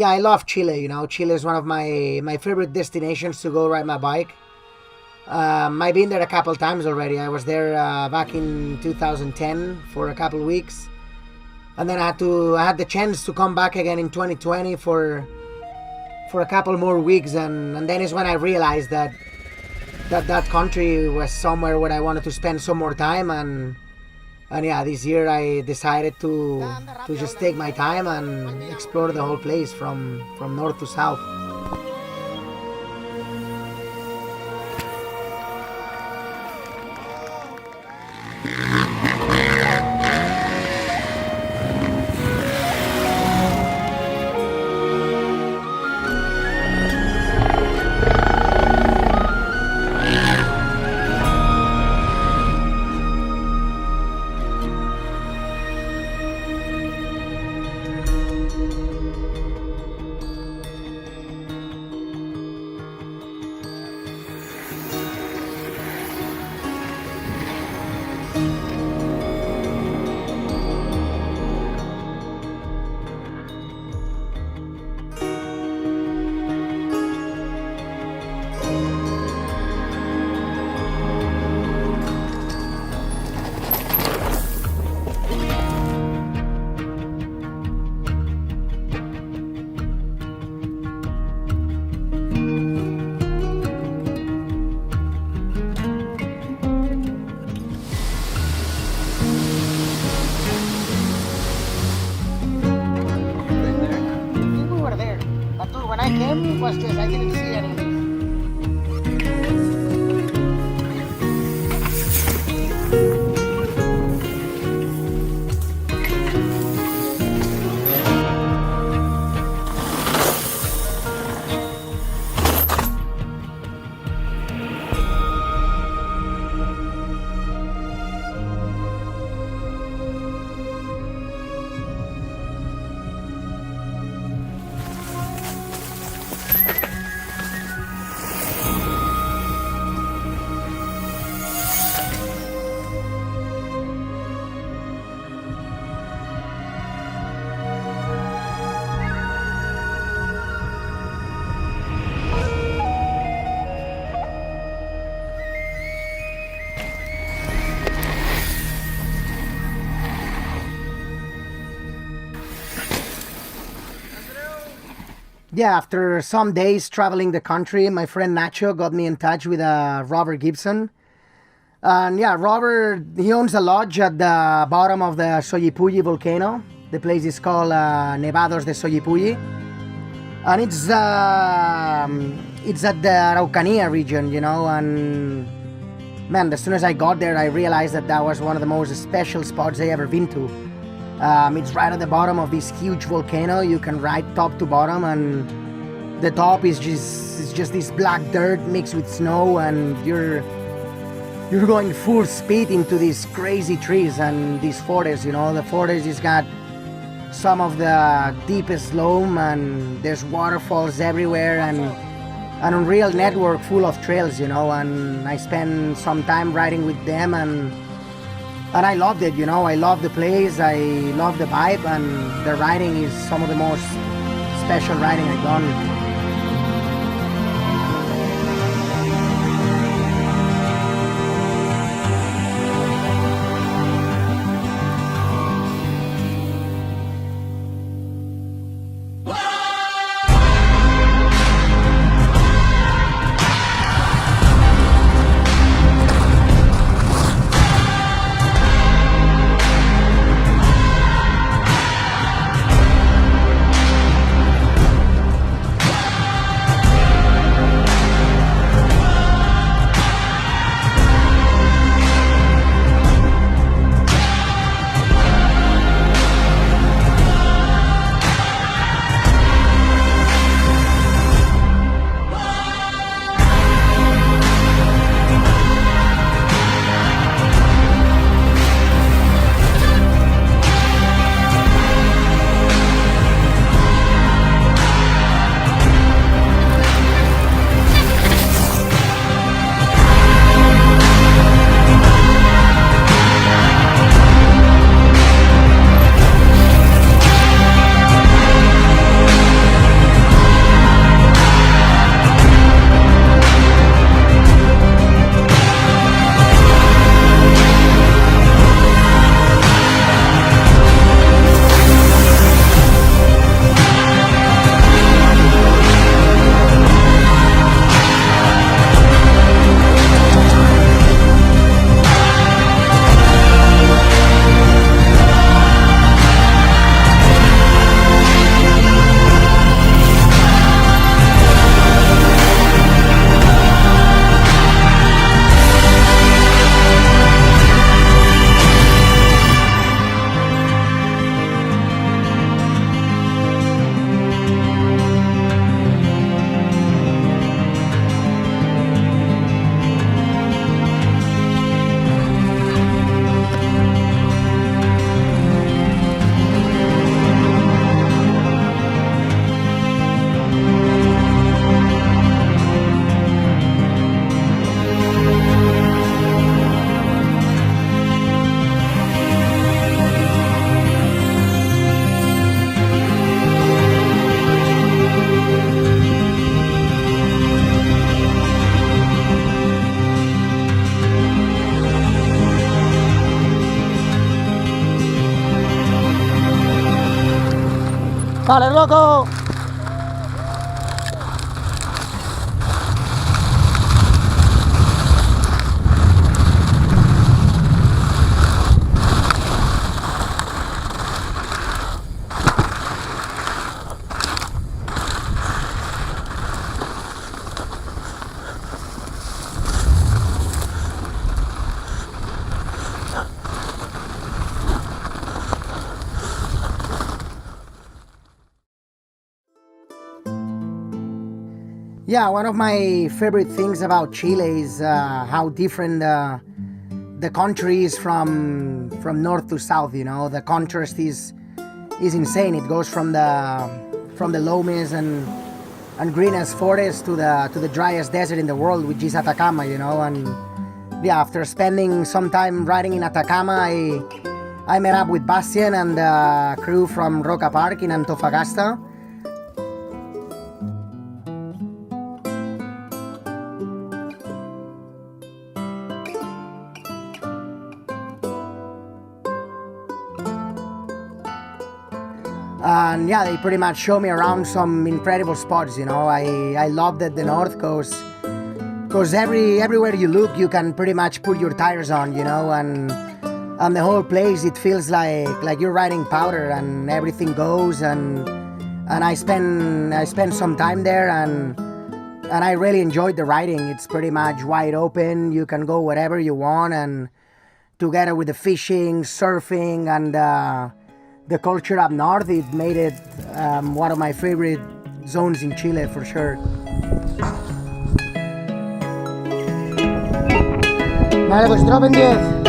yeah, I love Chile. You know, Chile is one of my favorite destinations to go ride my bike. I've been there a couple times already. I was there back in 2010 for a couple weeks, and then I had the chance to come back again in 2020 for a couple more weeks, and then is when I realized that country was somewhere where I wanted to spend some more time, and yeah, this year I decided to just take my time and explore the whole place from north to south. Was just, I didn't see anything. Yeah, after some days traveling the country, my friend Nacho got me in touch with Robert Gibson. And yeah, Robert, he owns a lodge at the bottom of the Soyipuyi volcano. The place is called Nevados de Soyipuyi. And it's at the Araucaria region, you know, and man, as soon as I got there, I realized that was one of the most special spots I ever been to. It's right at the bottom of this huge volcano. You can ride top to bottom, and the top is just this black dirt mixed with snow, and you're going full speed into these crazy trees and these forests. You know, the forest has got some of the deepest loam, and there's waterfalls everywhere, and an unreal network full of trails. You know, and I spent some time riding with them, and I loved it, you know. I love the place, I love the vibe, and the riding is some of the most special riding I've done. Vale, loco. Yeah, one of my favorite things about Chile is how different the country is from north to south. You know, the contrast is insane. It goes from the loamy and greenest forest to the driest desert in the world, which is Atacama. You know, and yeah, after spending some time riding in Atacama, I met up with Bastian and the crew from Roca Park in Antofagasta. And yeah, they pretty much show me around some incredible spots. You know, I love that the north coast, because everywhere you look, you can pretty much put your tires on. You know, and the whole place, it feels like you're riding powder, and everything goes. And I spent some time there, and I really enjoyed the riding. It's pretty much wide open. You can go wherever you want, and together with the fishing, surfing, and the culture up north, it made it one of my favorite zones in Chile for sure. Vale, pues drop en 10.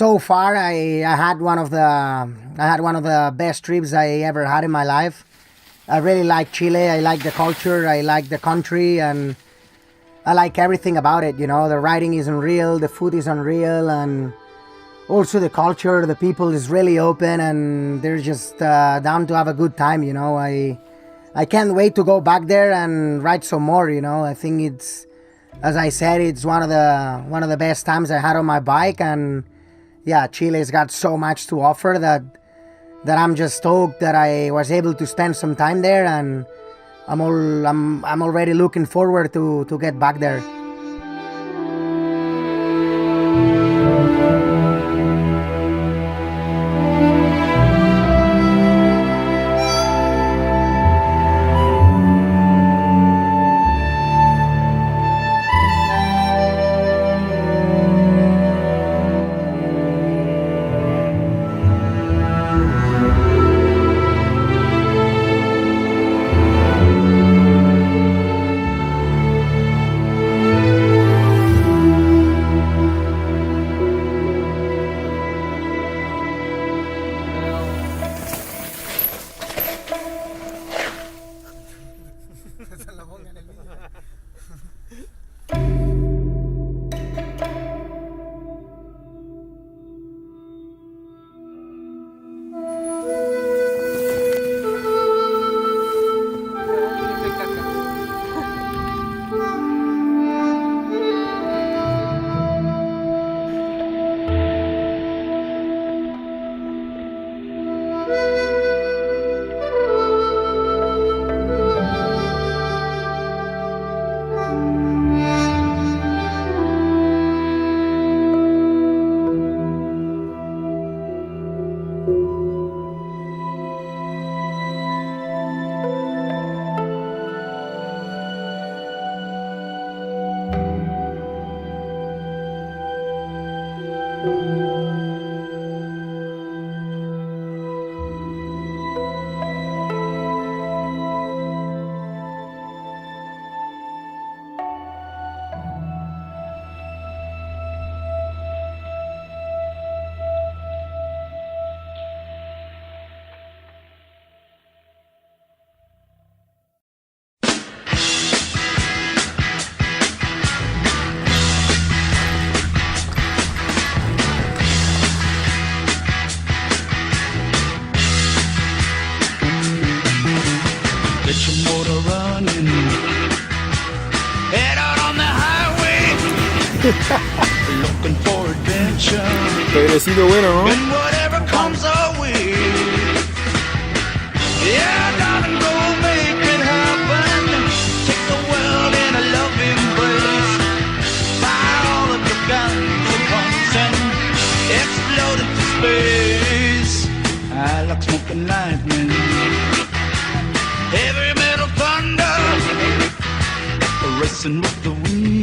so far, I had one of the best trips I ever had in my life. I really like Chile. I like the culture. I like the country, and I like everything about it. You know, the riding is unreal, the food is unreal, and also the culture. The people is really open, and they're just down to have a good time. You know, I can't wait to go back there and ride some more. You know, I think it's, as I said, it's one of the best times I had on my bike, and yeah, Chile's got so much to offer that I'm just stoked that I was able to spend some time there, and I'm already looking forward to get back there. Regresito bueno, ¿no? Racing with the wind.